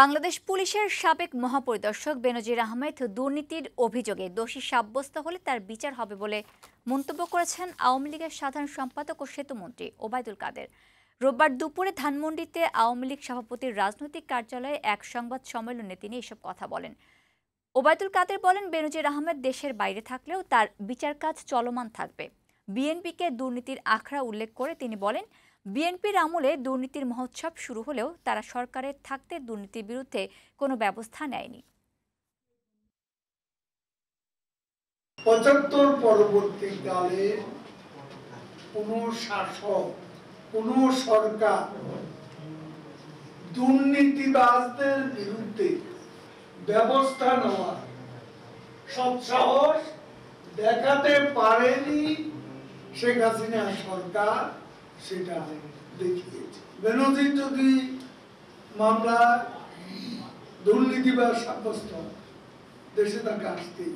বাংলাদেশ পুলিশের সাবেক মহাপরিদর্শক বেনজির আহমেদ দুর্নীতির অভিযোগে দোষী সাব্যস্ত হলে তার বিচার হবে বলে মন্তব্য করেছেন আওয়ামী লীগের সাধারণ সম্পাদক ও সেতুমন্ত্রী ওবায়দুল কাদের। রোববার দুপুরে ধানমন্ডিতে আওয়ামী লীগ সভাপতির রাজনৈতিক কার্যালয়ে এক সংবাদ সম্মেলনে তিনি এসব কথা বলেন। ওবায়দুল কাদের বলেন, বেনজির আহমেদ দেশের বাইরে থাকলেও তার বিচার কাজ চলমান থাকবে। বিএনপিকে দুর্নীতির আখড়া উল্লেখ করে তিনি বলেন, বিএনপির আমলে দুর্নীতির মহোৎসব শুরু হলেও তারা সরকারে থাকতে দুর্নীতির বিরুদ্ধে কোনো ব্যবস্থা নেয়নি। ৭৫ পরবর্তীকালে কোনো শাসক, কোনো সরকার দুর্নীতিবাজদের বিরুদ্ধে ব্যবস্থা নেওয়ার সৎসাহস দেখাতে পারেনি। শেখ হাসিনা সরকার সেটা দেখিয়েছে। বেনজির যদি মামলা দুর্নীতিবাজ সাব্যস্ত দেশে তাকে আসতেই